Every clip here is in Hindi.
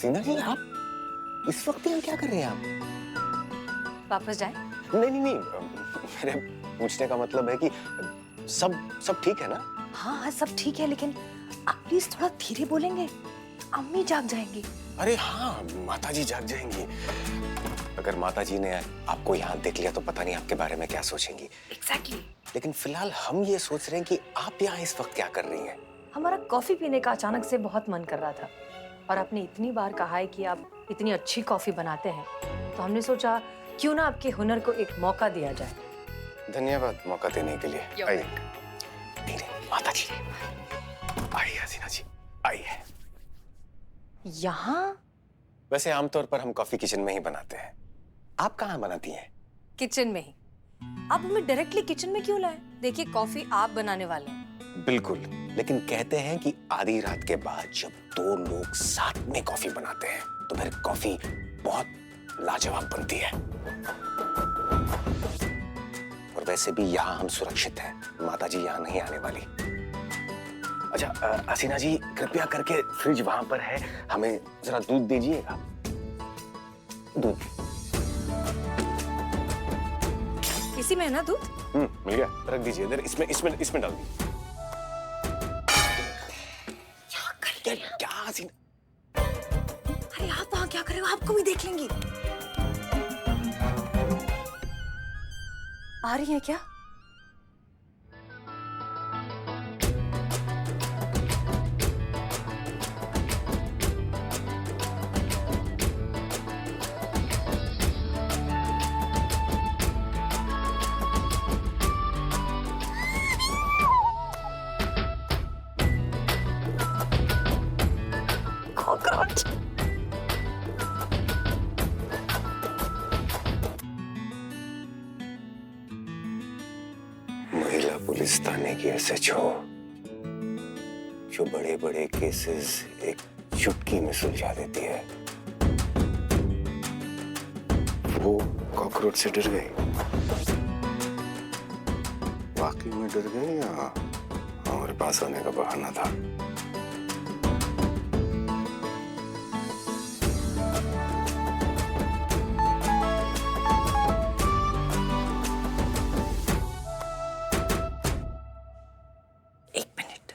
हसीना जी, आप इस वक्त यहाँ क्या कर रहे हैं आप? वापस जाए? नहीं नहीं नहीं, मेरे पूछने का मतलब है कि सब ठीक है ना? हाँ हाँ सब ठीक है, लेकिन आप प्लीज थोड़ा धीरे बोलेंगे, अम्मी जाग जाएंगी। अरे हाँ, माताजी जाग जाएंगी। अगर माताजी ने आपको यहाँ देख लिया तो पता नहीं आपके बारे में क्या सोचेंगी। एग्जैक्टली। लेकिन फिलहाल हम ये सोच रहे हैं कि आप यहाँ इस वक्त क्या कर रही हैं? हमारा कॉफी पीने का अचानक से बहुत मन कर रहा था, और आपने इतनी बार कहा है कि आप इतनी अच्छी कॉफी बनाते हैं, तो हमने सोचा क्यों ना आपके हुनर को एक मौका दिया जाए। धन्यवाद मौका देने के लिए। आइए धीरे, माताजी आइए, हसीना जी आइए। यहाँ? वैसे आमतौर पर हम कॉफी किचन में ही बनाते हैं, आप कहाँ बनाती हैं? किचन में ही। आप हमें डायरेक्टली किचन में क्यों लाए? देखिए कॉफी आप बनाने वाले हैं। बिल्कुल, लेकिन कहते हैं कि आधी रात के बाद जब दो लोग साथ में कॉफी बनाते हैं तो फिर कॉफी बहुत लाजवाब बनती है। और वैसे भी यहाँ हम सुरक्षित हैं, माताजी यहाँ नहीं आने वाली। अच्छा हसीना जी, कृपया करके फ्रिज वहां पर है, हमें जरा दूध दीजिएगा। दूध इसी में है ना दूध? मिल गया, रख दीजिए इधर, इसमें इसमें इसमें डाल दीजिए। क्या हसीना? अरे आप वहाँ क्या कर रहे हो? आपको भी देख लेंगी। आ रही है क्या? कॉकरोच। महिला पुलिस थाने की एसएचओ जो बड़े बड़े केसेस एक चुटकी में सुलझा देती है, वो कॉकरोच से डर गई। वाकई में डर गई या हमारे पास आने का बहाना था? एक मिनट।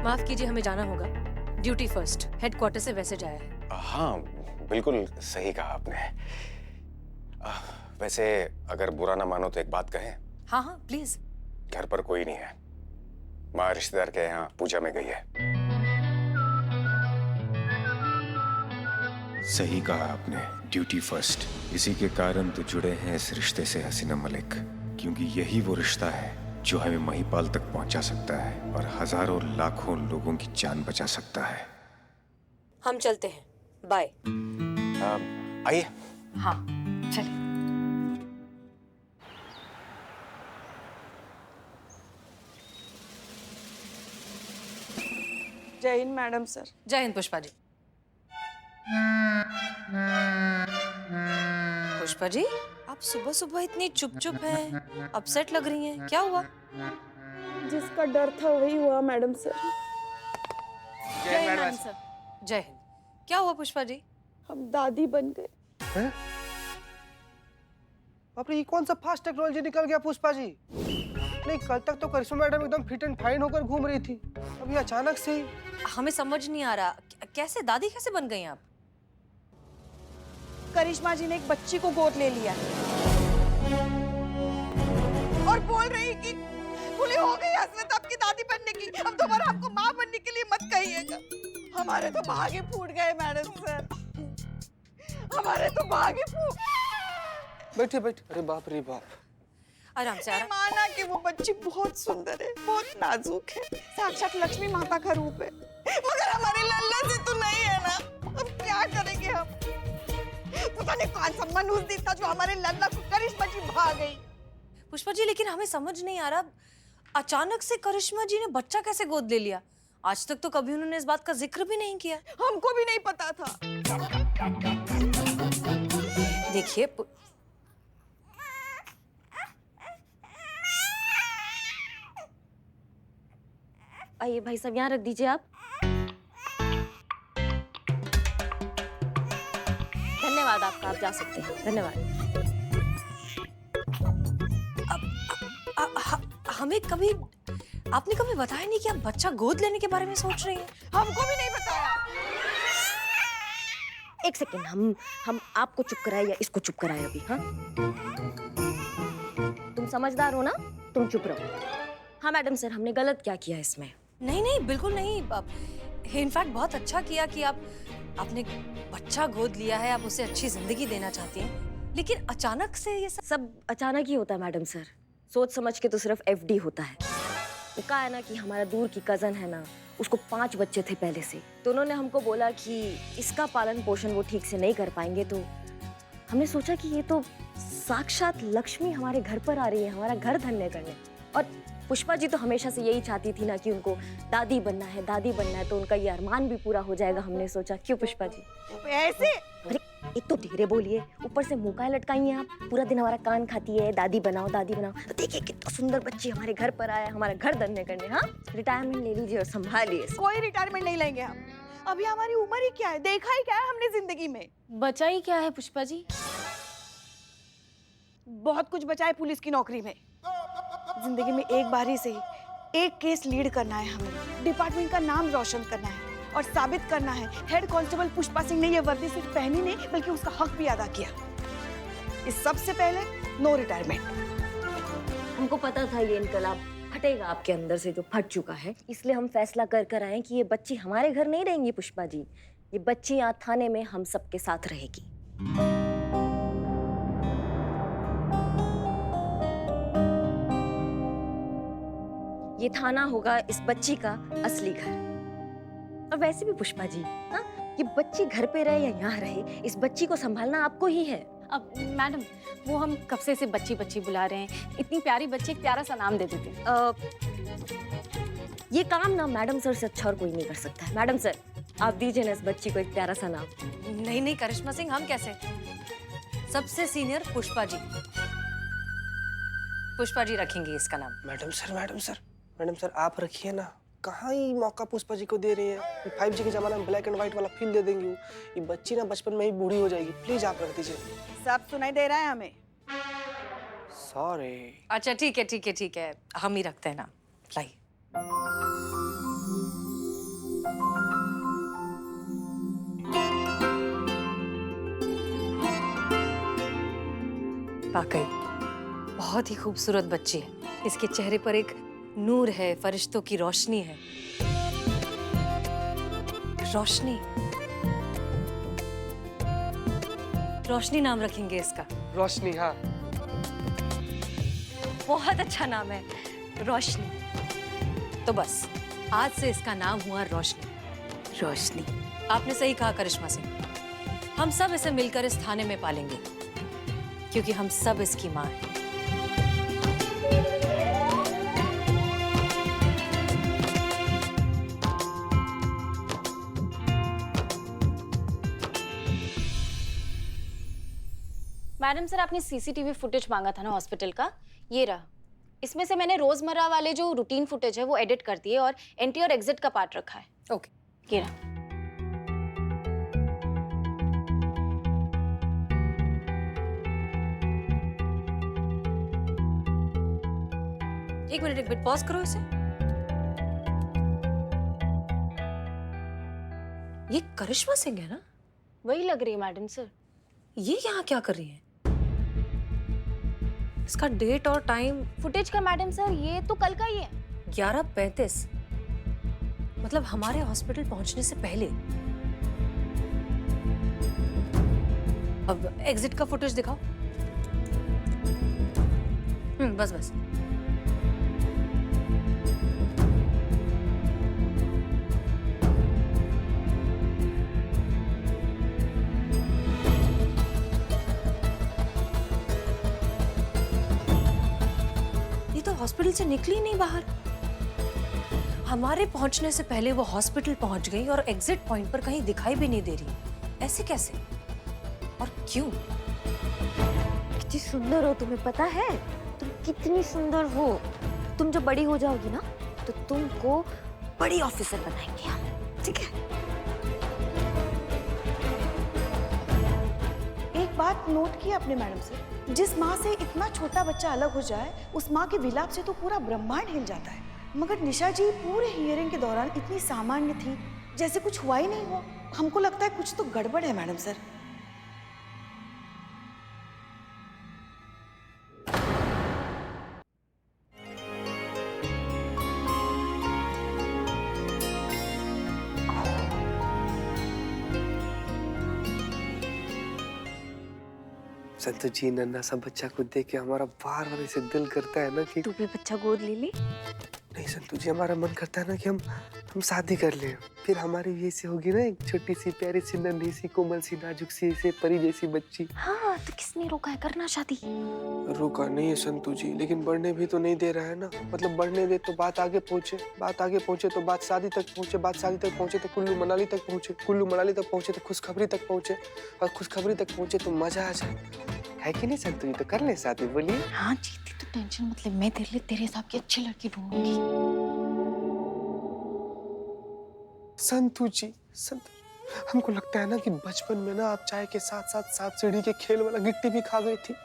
माफ कीजिए, हमें जाना होगा। ड्यूटी फर्स्ट, हेडक्वार्टर से वैसे जाया है। हाँ बिल्कुल सही कहा आपने। वैसे अगर बुरा ना मानो तो एक बात कहें? हाँ हाँ प्लीज। घर पर कोई नहीं है, माँ रिश्तेदार के यहाँ पूजा में गई है। सही कहा आपने, ड्यूटी फर्स्ट। इसी के कारण तो जुड़े हैं इस रिश्ते से हसीना मलिक, क्योंकि यही वो रिश्ता है जो हमें महिपाल तक पहुंचा सकता है और हजारों लाखों लोगों की जान बचा सकता है। हम चलते हैं, बाय। आइए। हाँ चलिए। जय हिंद मैडम सर। जय हिंद पुष्पा जी। पुष्पा जी, आप सुबह सुबह इतनी चुप चुप हैं, अपसेट लग रही हैं, क्या हुआ? जिसका डर था वही हुआ मैडम सर। जय हिंद मैडम सर। जय हिंद। क्या हुआ पुष्पा जी? हम दादी बन गए। बाप रे, ये कौन सा फास्ट टेक्नोलॉजी निकल गया पुष्पा जी? नहीं, कल तक तो करिश्मा मैडम एकदम फिट एंड फाइन होकर घूम रही थी, अभी अचानक से ही। हमें समझ नहीं आ रहा, कैसे दादी कैसे बन गई आप? करिश्मा जी ने एक बच्ची को गोद ले लिया और बोल रही कि खुली हो गई हसरत आपकी दादी बनने की, अब दोबारा हमको माँ बनने के लिए मत कहिएगा। हमारे तो भागे फूट गए मैडम सर, हमारे तो भागे फूट। बैठे बैठे। अरे बाप रे बाप। आराम से आराम। माना कि वो बच्ची बहुत सुंदर है, बहुत नाजुक है, साक्षात लक्ष्मी माता का रूप है, मगर हमारी लल्ला से तो नहीं है ना। अब क्या करेंगे हम? पता नहीं कौन सा मनुष्य था जो हमारे लल्ला को करिश्मा जी भा गई। पुष्पा जी, लेकिन हमें समझ नहीं आ रहा, अचानक से करिश्मा जी ने बच्चा कैसे गोद ले लिया? आज तक तो कभी उन्होंने इस बात का जिक्र भी नहीं किया। हमको भी नहीं पता था। देखिए आइए भाई साहब, यहाँ रख दीजिए आप। धन्यवाद आपका, आप जा सकते हैं। धन्यवाद। हमें कभी आपने कभी बताया नहीं कि आप बच्चा गोद लेने के बारे में सोच रही हैं। हमको भी नहीं बताया। एक सेकेंड, हम आपको चुप कराए या इसको चुप कराए अभी? हाँ, तुम समझदार हो ना, तुम चुप रहो। हाँ मैडम सर, हमने गलत क्या किया इसमें? नहीं नहीं, बिल्कुल नहीं। इनफैक्ट बहुत अच्छा किया कि आपने बच्चा गोद लिया है, आप उसे अच्छी जिंदगी देना चाहती हैं। लेकिन अचानक से ये सब अचानक ही होता है मैडम सर, सोच समझ के तो सिर्फ एफडी होता है। वो कहा है ना कि हमारा दूर की कजन है ना, उसको 5 बच्चे थे पहले से, तो उन्होंने हमको बोला कि इसका पालन पोषण वो ठीक से नहीं कर पाएंगे। तो हमने सोचा कि ये तो साक्षात लक्ष्मी हमारे घर पर आ रही है, हमारा घर धन्य करने। और पुष्पा जी तो हमेशा से यही चाहती थी ना कि उनको दादी बनना है, दादी बनना है, तो उनका ये अरमान भी पूरा हो जाएगा। हमने सोचा, क्यों पुष्पा जी? ऐसे अरे एक तो धीरे बोलिए, ऊपर से मुंह का लटकाई हैं आप, पूरा दिन हमारा कान खाती है, दादी बनाओ दादी बनाओ। तो देखिए कितना सुंदर बच्ची हमारे घर पर आया, हमारा घर धन्य करने। हाँ, रिटायरमेंट ले लीजिए और संभालिए। कोई रिटायरमेंट नहीं लेंगे हम। अभी हमारी उम्र ही क्या है, देखा ही क्या है हमने जिंदगी में। बचा ही क्या है पुष्पा जी? बहुत कुछ बचा है पुलिस की नौकरी में। जिंदगी में एक बार ही सही एक केस लीड करना है हमें, डिपार्टमेंट का नाम रोशन करना है और साबित करना है हेड कांस्टेबल पुष्पा सिंह ने ये वर्दी सिर्फ पहनी नहीं बल्कि उसका हक भी अदा किया। इस सबसे पहले नो रिटायरमेंट। हमको पता था ये इनकलाब फटेगा आपके अंदर से, जो फट चुका है। इसलिए हम फैसला कर आए कि ये बच्ची हमारे घर नहीं रहेंगी पुष्पा जी, ये बच्ची यहाँ थाने में हम सबके साथ रहेगी। ये थाना होगा इस बच्ची का असली घर। और वैसे भी पुष्पा जी, हाँ, ये बच्ची घर पे रहे या यहाँ रहे, इस बच्ची को संभालना आपको ही है। अब मैडम, वो हम कब से इसे बच्ची बच्ची बुला रहे हैं, इतनी प्यारी बच्ची, एक प्यारा सा नाम दे देते। ये काम ना मैडम सर से अच्छा और कोई नहीं कर सकता है। मैडम सर, आप दीजिए ना इस बच्ची को एक प्यारा सा नाम। नहीं नहीं करिश्मा सिंह, हम कैसे? सबसे सीनियर पुष्पा जी, पुष्पा जी रखेंगे इसका नाम। मैडम सर आप रखिए ना। कहाँ ही मौका पुष्पा जी को दे रही है। 5G के जमाने में ब्लैक एंड व्हाइट वाला फील दे देंगी। ये बच्ची ना बचपन में ही बूढ़ी हो जाएगी। प्लीज आप रख दीजिए। सब सुनाई दे रहा है हमें। सॉरी। अच्छा ठीक है ठीक है ठीक है, हम ही रखते हैं ना। लाइए। वाकई बहुत ही खूबसूरत बच्ची है। इसके चेहरे पर एक नूर है, फरिश्तों की रोशनी है। रोशनी, रोशनी नाम रखेंगे इसका। रोशनी, हाँ। बहुत अच्छा नाम है, रोशनी। तो बस आज से इसका नाम हुआ रोशनी। रोशनी, आपने सही कहा करिश्मा सिंह। हम सब इसे मिलकर इस थाने में पालेंगे, क्योंकि हम सब इसकी माँ हैं। मैडम सर, आपने सीसीटीवी फुटेज मांगा था ना हॉस्पिटल का, ये रहा। इसमें से मैंने रोजमर्रा वाले जो रूटीन फुटेज है वो एडिट कर दिए और एंट्री और एग्जिट का पार्ट रखा है। ओके, ये रहा। एक मिनट पॉज करो इसे। ये करिश्मा सिंह है ना? वही लग रही है मैडम सर। ये यहाँ क्या कर रही है? इसका डेट और टाइम फुटेज का मैडम सर, ये तो कल का ही है। 11:35, मतलब हमारे हॉस्पिटल पहुंचने से पहले। अब एग्जिट का फुटेज दिखाओ। बस बस। हॉस्पिटल से निकली नहीं बाहर। हमारे पहुंचने से पहले वो हॉस्पिटल पहुंच गई और एग्जिट पॉइंट पर कहीं दिखाई भी नहीं दे रही। ऐसे कैसे और क्यों? कितनी सुंदर हो, तुम्हें पता है? तुम कितनी सुंदर हो। तुम जब बड़ी हो जाओगी ना तो तुमको बड़ी ऑफिसर बनाएंगे हम, ठीक है? एक बात नोट की आपने मैडम सर, जिस माँ से इतना छोटा बच्चा अलग हो जाए, उस माँ के विलाप से तो पूरा ब्रह्मांड हिल जाता है। मगर निशा जी पूरे हियरिंग के दौरान इतनी सामान्य थी, जैसे कुछ हुआ ही नहीं हो। हमको लगता है कुछ तो गड़बड़ है मैडम सर। संतु जी, नन्हा सा बच्चा को देख के हमारा बार बार ऐसे दिल करता है ना कि तू भी बच्चा गोद ले ले। नहीं संतु जी, हमारा मन करता है ना कि हम शादी कर लें। फिर हमारी भी ऐसी होगी ना एक छोटी सी प्यारी सी नन्ही सी कोमल सी नाजुक सी ऐसे परी जैसी बच्ची। हाँ, तो किसने रोका है करना शादी? रोका नहीं है संतु जी, लेकिन बढ़ने भी तो नहीं दे रहा है ना। मतलब बढ़ने दे तो बात आगे पहुंचे, बात आगे पहुंचे तो बात शादी तक पहुंचे, बात शादी तक पहुंचे तो कुल्लू मनाली तक पहुंचे, कुल्लू मनाली तक पहुंचे तो खुशखबरी तक पहुंचे, और खुशखबरी तक पहुंचे तो मजा आ जाए। है कि नहीं संतु जी? तो कर ले शादी, बोलिए। हाँ जीती, तो टेंशन मतलब मैं तेरे लिए तेरे हिसाब की अच्छी लड़की ढूंढूंगी। संतु जी, हमको लगता है ना कि बचपन में ना आप चाय के साथ साथ सांप सीढ़ी के खेल वाला गिट्टी भी खा गई थी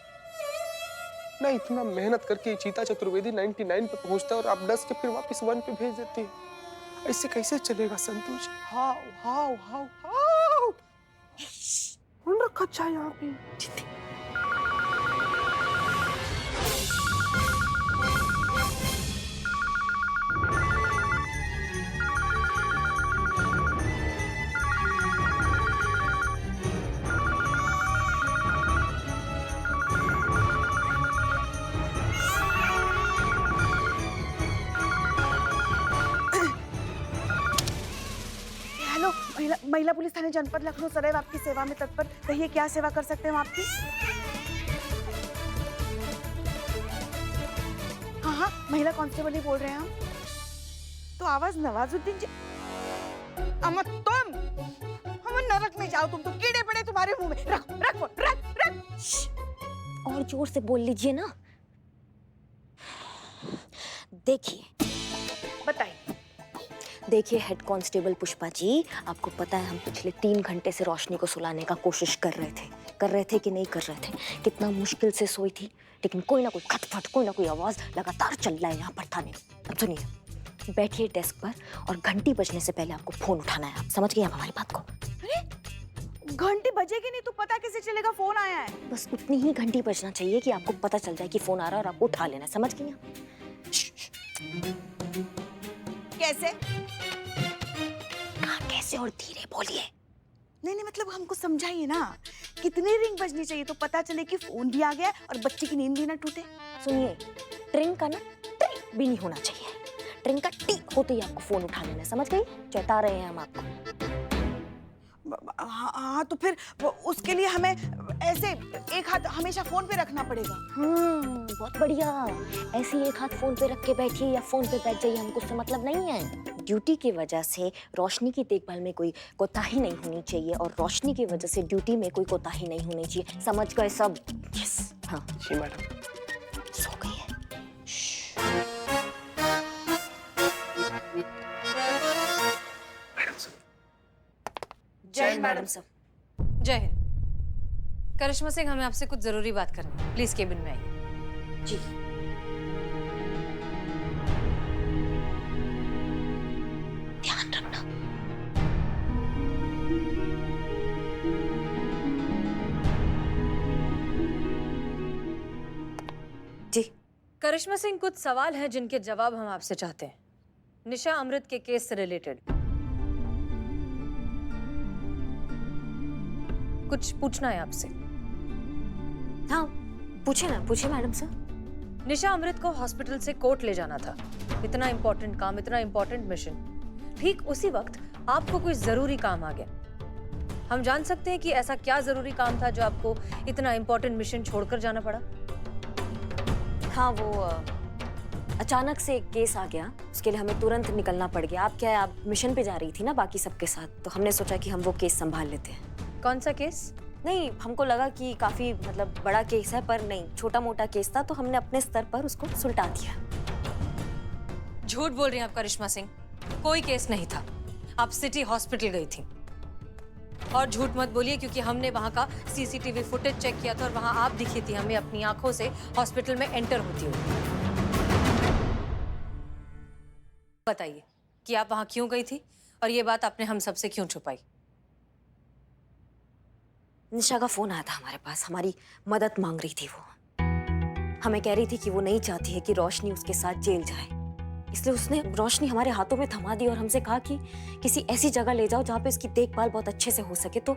ना। इतना मेहनत करके चीता चतुर्वेदी 99 पे पहुंचता है और आप 10 के फिर वापस 1 पे भेज देती है। ऐसे कैसे चलेगा संतु जी? हाउ हाउ हाउ हाउ कौन रखा चाय यहाँ पे? हेलो, महिला पुलिस थाने जनपद लखनऊ सदैव आपकी सेवा में तत्पर। कहिए क्या सेवा कर सकते हैं हम आपकी? हाँ, महिला कांस्टेबल ही बोल रहे हैं हम। तो आवाज नवाजुद्दीन जी। अम्मा तुम, हम नरक में जाओ, तुम तो कीड़े पड़े तुम्हारे मुंह में। रख रख रख रख। और जोर से बोल लीजिए ना। देखिए देखिए हेड कांस्टेबल पुष्पा जी, आपको पता है हम पिछले 3 घंटे से रोशनी को सुलाने का कोशिश कर रहे थे कि नहीं कर रहे थे? कितना मुश्किल से सोई थी, लेकिन कोई ना कोई खटखट, कोई ना कोई आवाज लगातार चल रहा है यहाँ पर थाने। अब सुनिए, बैठिए डेस्क पर और घंटी बजने से पहले आपको फोन उठाना है। आप समझ गए आप हमारी बात को? घंटी बजेगी नहीं तो पता कैसे चलेगा फोन आया है? बस उतनी ही घंटी बजना चाहिए कि आपको पता चल जाए कि फोन आ रहा है और आपको उठा लेना है। समझ गई आप? कैसे? कैसे और धीरे बोलिए। नहीं मतलब हमको समझाइए ना, कितनी रिंग बजनी चाहिए तो पता चले कि फोन भी आ गया और बच्चे की नींद भी ना टूटे? सुनिए, ट्रिंग का ना ट्री भी नहीं होना चाहिए, ट्रिंग का टी होते ही आपको फोन उठा लेना। समझ गई? चेता रहे हैं हम आपको। हाँ, तो फिर उसके लिए हमें ऐसे एक हाथ हमेशा फोन पे रखना पड़ेगा। बहुत बढ़िया। ऐसे एक हाथ फोन पे रख के बैठिए या फोन पे बैठ जाइए, हमको उससे मतलब नहीं है। ड्यूटी की वजह से रोशनी की देखभाल में कोई कोताही नहीं होनी चाहिए और रोशनी की वजह से ड्यूटी में कोई कोताही नहीं होनी चाहिए। समझ गए सब? यस। हाँ जी मैडम। सो गई है। जय हिंद मैडम सर। जय हिंद। करिश्मा सिंह, हमें आपसे कुछ जरूरी बात करनी है। प्लीज केबिन में आइए। जी। ध्यान रखना। जी। करिश्मा सिंह, कुछ सवाल हैं जिनके जवाब हम आपसे चाहते हैं, निशा अमृत के केस से रिलेटेड। कुछ पूछना है आपसे। हाँ पूछे ना, पूछे मैडम सर। निशा अमृत को हॉस्पिटल से कोर्ट ले जाना था। इतना इंपॉर्टेंट काम, इतना इंपॉर्टेंट मिशन। ठीक उसी वक्त आपको कोई जरूरी काम आ गया। हम जान सकते हैं कि ऐसा क्या जरूरी काम था जो आपको इतना इंपॉर्टेंट मिशन छोड़कर जाना पड़ा? हाँ, वो अचानक से एक केस आ गया, उसके लिए हमें तुरंत निकलना पड़ गया। आप मिशन पे जा रही थी ना बाकी सबके साथ, तो हमने सोचा कि हम वो केस संभाल लेते हैं। कौन सा केस? नहीं, हमको लगा कि काफी मतलब बड़ा केस है, पर नहीं, छोटा मोटा केस था, तो हमने अपने स्तर पर उसको सुलटा दिया। झूठ बोल रही हैं आप करिश्मा सिंह। कोई केस नहीं था। आप सिटी हॉस्पिटल गई थी। और झूठ मत बोलिए, क्योंकि हमने वहां का सीसीटीवी फुटेज चेक किया था और वहां आप दिखी थी हमें अपनी आंखों से हॉस्पिटल में एंटर होती हुई। बताइए कि आप वहां क्यों गई थी और ये बात आपने हम सबसे क्यों छुपाई? निशा का फोन आया था हमारे पास, हमारी मदद मांग रही थी वो। हमें कह रही थी कि वो नहीं चाहती है कि रोशनी उसके साथ जेल जाए, इसलिए उसने रोशनी हमारे हाथों में थमा दी और हमसे कहा कि किसी ऐसी जगह ले जाओ जहाँ पे इसकी देखभाल बहुत अच्छे से हो सके। तो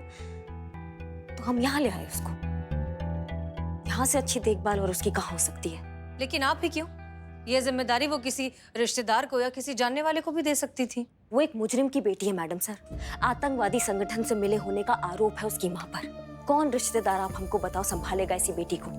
हम यहाँ ले आए उसको। यहाँ से अच्छी देखभाल और उसकी कहाँ हो सकती है? लेकिन आप ही क्यों? ये जिम्मेदारी वो किसी रिश्तेदार को या किसी जानने वाले को भी दे सकती थी। वो एक मुजरिम की बेटी है मैडम सर। आतंकवादी संगठन से मिले होने का आरोप है उसकी माँ पर। कौन रिश्तेदार आप हमको बताओ संभालेगा ऐसी बेटी को?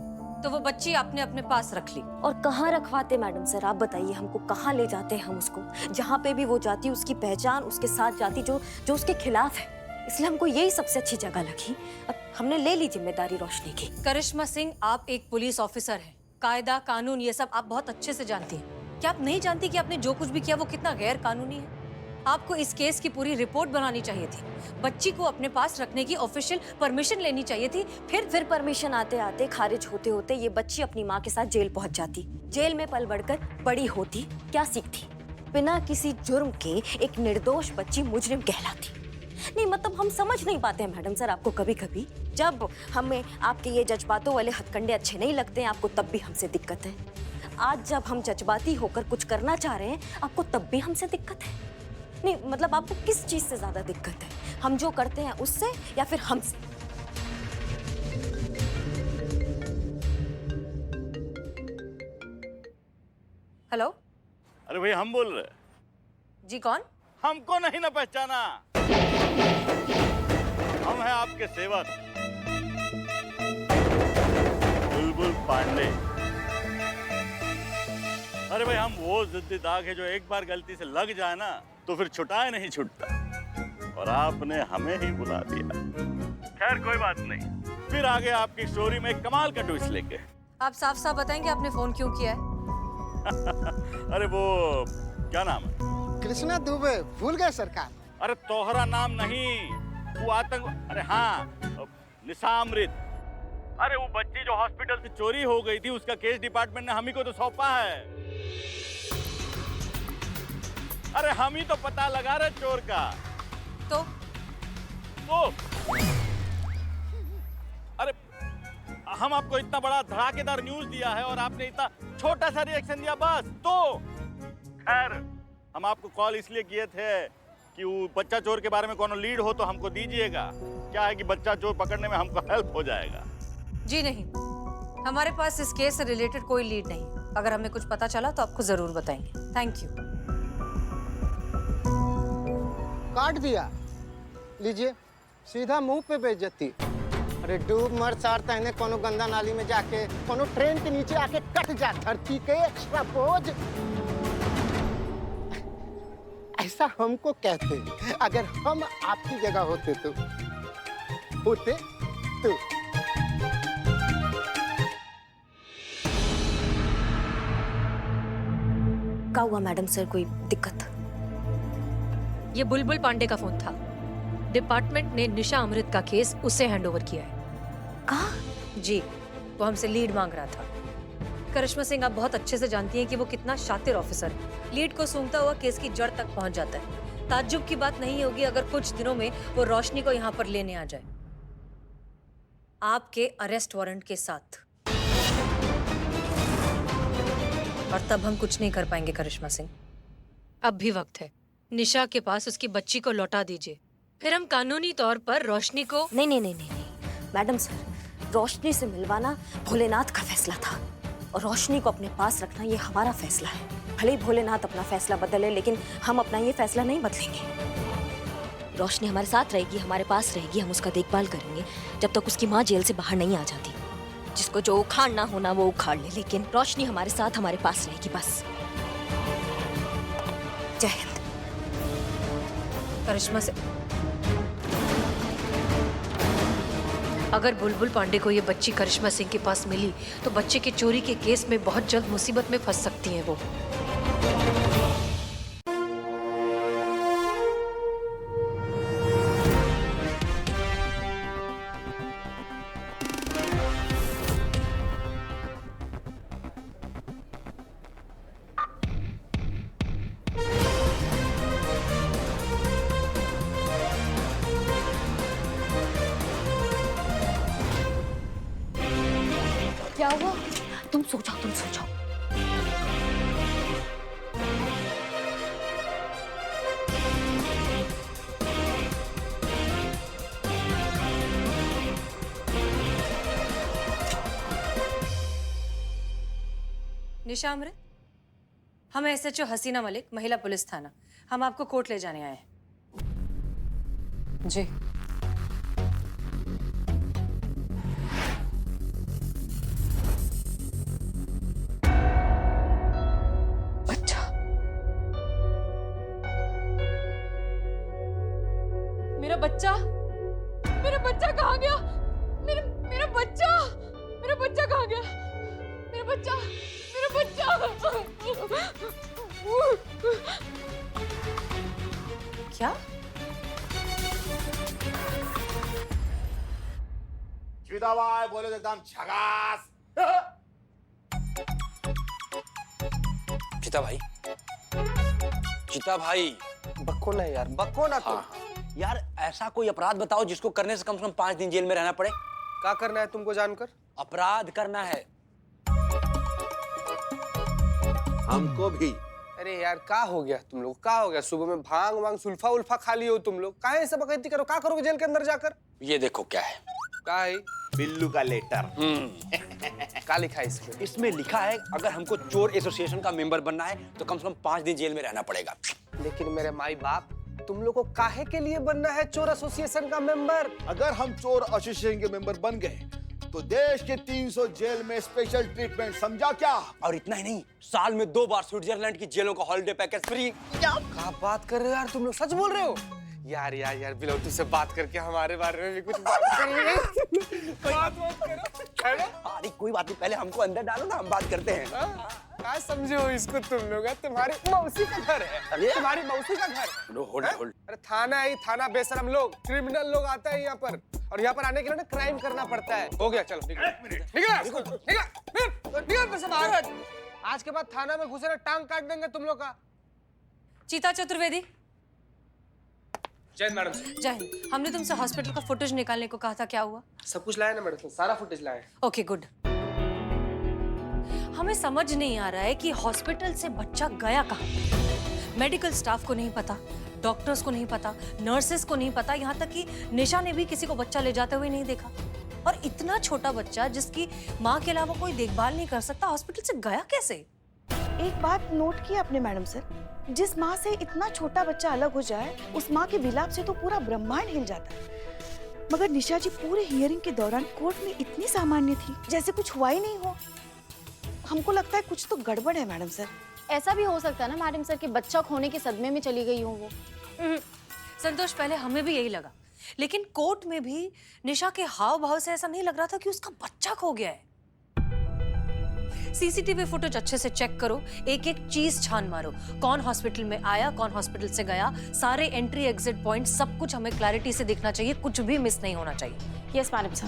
तो वो बच्ची आपने अपने पास रख ली। और कहाँ रखवाते मैडम सर, आप बताइए हमको, कहाँ ले जाते हैं हम उसको? जहाँ पे भी वो जाती उसकी पहचान उसके साथ जाती जो उसके खिलाफ है। इसलिए हमको यही सबसे अच्छी जगह लगी। अब हमने ले ली जिम्मेदारी रोशनी की। करिश्मा सिंह, आप एक पुलिस ऑफिसर हैं। कायदा कानून ये सब आप बहुत अच्छे से जानती हैं। क्या आप नहीं जानती कि आपने जो कुछ भी किया वो कितना गैर कानूनी है? आपको इस केस की पूरी रिपोर्ट बनानी चाहिए थी। बच्ची को अपने पास रखने की ऑफिशियल परमिशन लेनी चाहिए थी। फिर परमिशन आते आते खारिज होते होते ये बच्ची अपनी माँ के साथ जेल पहुंच जाती। जेल में पल बढ़कर बड़ी होती, क्या सीखती? बिना किसी जुर्म के एक निर्दोष बच्ची मुजरिम कहलाती। नहीं मतलब हम समझ नहीं पाते हैं मैडम सर आपको। कभी कभी जब हमें आपके ये जज्बातों वाले हथकंडे अच्छे नहीं लगते हैं आपको, तब भी हमसे दिक्कत है। आज जब हम जज्बाती होकर कुछ करना चाह रहे हैं आपको तब भी हमसे दिक्कत है। नहीं मतलब आपको किस चीज से ज्यादा दिक्कत है? हम जो करते हैं उससे या फिर हमसे? हेलो। अरे भाई हम बोल रहे। जी कौन? हमको नहीं ना पहचाना? हम हैं आपके सेवक बुलबुल पांडे। अरे भाई हम वो जिद्दी दाग है जो एक बार गलती से लग जाए ना तो फिर छुटाए नहीं छूटता। और आपने हमें ही बुला दिया। खैर कोई बात नहीं, फिर आगे आपकी स्टोरी में एक कमाल का ट्विस्ट लेके। आप साफ साफ बताएंगे आपने फोन क्यों किया है? अरे वो क्या नाम है? कृष्णा दुबे। भूल गए सरकार? अरे तोहरा नाम नहीं, वो आतंक। अरे हाँ, निशा अमृत। अरे वो बच्ची जो हॉस्पिटल से चोरी हो गई थी उसका केस डिपार्टमेंट ने हम ही को तो सौंपा है। अरे हम ही तो पता लगा रहे चोर का। तो अरे हम आपको इतना बड़ा धड़ाकेदार न्यूज दिया है और आपने इतना छोटा सा रिएक्शन दिया बस। तो खैर हम आपको कॉल इसलिए किए थे कि वो बच्चा चोर के बारे में कोनो लीड हो तो हमको दीजिएगा। क्या है कि बच्चा चोर पकड़ने में हमको हेल्प हो जाएगा। जी नहीं, हमारे पास इस केस से रिलेटेड कोई लीड नहीं। अगर हमें कुछ पता चला तो आपको जरूर बताएंगे। Thank you. काट दिया, लीजिए, सीधा मुंह पे बेइज्जती। अरे डूब मर चार तहने कोनो गंदा नाली में जाके कोनो ट्रेन के नीचे आके कट जा धरती के एक्स्ट्रा बोझ। ऐसा हमको कहते अगर हम आपकी जगह होते तो क्या हुआ मैडम सर, कोई दिक्कत? ये बुलबुल पांडे का फोन था। डिपार्टमेंट ने निशा अमृत का केस उसे हैंडओवर किया है। कहा? जी, वो हमसे लीड मांग रहा था। करिश्मा सिंह, आप बहुत अच्छे से जानती हैं कि वो कितना शातिर ऑफिसर है। लीड को सूंघता हुआ केस की जड़ तक पहुंच जाता है। ताज्जुब की बात नहीं होगी अगर कुछ दिनों में वो रोशनी को यहाँ पर लेने आ जाए, आपके अरेस्ट वारंट के साथ। और तब हम कुछ नहीं कर पाएंगे करिश्मा सिंह। अब भी वक्त है, निशा के पास उसकी बच्ची को लौटा दीजिए, फिर हम कानूनी तौर पर रोशनी को। नहीं मैडम सर, रोशनी से मिलवाना भोलेनाथ का फैसला था और रोशनी को अपने पास रखना ये हमारा फैसला है। भले ही भोलेनाथ अपना फैसला बदले लेकिन हम अपना ये फैसला नहीं बदलेंगे। रोशनी हमारे साथ रहेगी, हमारे पास रहेगी, हम उसका देखभाल करेंगे जब तक उसकी माँ जेल से बाहर नहीं आ जाती। जिसको जो उखाड़ना होना वो उखाड़ ले, लेकिन रोशनी हमारे साथ हमारे पास रहेगी बस। जय हिंद। करिश्मा से अगर बुलबुल पांडे को ये बच्ची करिश्मा सिंह के पास मिली तो बच्चे के चोरी के केस में बहुत जल्द मुसीबत में फंस सकती हैं वो। क्या हुआ? तुम सो जाओ, तुम सो जाओ। निशा अमृत, हम एसएचओ हसीना मलिक, महिला पुलिस थाना, हम आपको कोर्ट ले जाने आए हैं। जी। बच्चा मेरा बच्चा, मेरा बच्चा कहाँ गया? मेरा बच्चा, मेरा बच्चा कहाँ गया? मेरा बच्चा, मेरा बच्चा। क्या? सीधा भाई बोले तो एकदम झकास। चिता भाई, चिता भाई, बको ना यार, बको ना तुम। यार ऐसा कोई अपराध बताओ जिसको करने से कम 5 दिन जेल में रहना पड़े। क्या करना है तुमको जानकर? अपराध करना है हमको भी। अरे यार क्या हो गया तुम लोग? क्या हो गया? सुबह में भांग वांग सुल्फा उल्फा खा लिए हो तुम लोग? काहे सब बकैती करो? क्या करोगे जेल के अंदर जाकर? ये देखो क्या है। क्या है? बिल्लू का लेटर। क्या लिखा है इसमें? इसमें लिखा है अगर हमको चोर एसोसिएशन का मेंबर बनना है तो कम से कम 5 दिन जेल में रहना पड़ेगा। लेकिन मेरे माई बाप, तुम लोग को काहे के लिए बनना है चोर एसोसिएशन का मेंबर? अगर हम चोर एसोसिएशन के मेंबर बन गए तो देश के 300 जेल में स्पेशल ट्रीटमेंट, समझा क्या? और इतना ही नहीं, साल में 2 बार स्विट्जरलैंड की जेलों का हॉलिडे पैकेज फ्री। क्या बात कर रहे हो यार तुम लोग? सच बोल रहे हो? यार यार यार बिलौती से बात करके हमारे बारे में भी कुछ बात कर रहे हैं। बात करो, है ना? अरे कोई बात नहीं, पहले हमको अंदर डालो ना, हम बात करते हैं। क्या समझे हो इसको तुम लोग? तुम्हारी मौसी का घर है। अरे तुम्हारी मौसी का घर। Hold hold. अरे थाना है, थाना बेशरम लोग, क्रिमिनल लोग आता है यहाँ पर, और यहाँ पर आने के लिए ना क्राइम करना पड़ता है। हो गया, चलो निकल। आज के बाद थाना में घुसे ना टांग काट देंगे तुम लोग का। चीता चतुर्वेदी, जय मैडम। जय हिंद। हमने तुमसे हॉस्पिटल का फुटेज निकालने को कहा था, क्या हुआ? सब कुछ लाया ना मैडम, सारा फुटेज लाया। Okay good. हमें समझ नहीं आ रहा है कि हॉस्पिटल से बच्चा गया कहाँ। मेडिकल स्टाफ को नहीं पता, डॉक्टर्स को नहीं पता, नर्सेस को नहीं पता, यहाँ तक कि निशा ने भी किसी को बच्चा ले जाते हुए नहीं देखा। और इतना छोटा बच्चा जिसकी माँ के अलावा कोई देखभाल नहीं कर सकता, हॉस्पिटल से गया कैसे? एक बात नोट की आपने मैडम सर, जिस माँ से इतना छोटा बच्चा अलग हो जाए, उस माँ के विलाप से तो पूरा ब्रह्मांड हिल जाता है। मगर निशा जी पूरे हियरिंग के दौरान कोर्ट में इतनी सामान्य थी, जैसे कुछ हुआ ही नहीं हो। हमको लगता है कुछ तो गड़बड़ है मैडम सर। ऐसा भी हो सकता है ना मैडम सर कि बच्चा खोने के सदमे में चली गई हो वो। संतोष, पहले हमें भी यही लगा, लेकिन कोर्ट में भी निशा के हाव भाव से ऐसा नहीं लग रहा था कि उसका बच्चा खो गया है। सीसीटीवी फुटेज अच्छे से चेक करो, एक एक चीज छान मारो, कौन हॉस्पिटल में आया, कौन हॉस्पिटल से गया, सारे एंट्री एग्जिट पॉइंट, सब कुछ हमें क्लैरिटी से दिखना चाहिए, कुछ भी मिस नहीं होना चाहिए। Yes madam sir.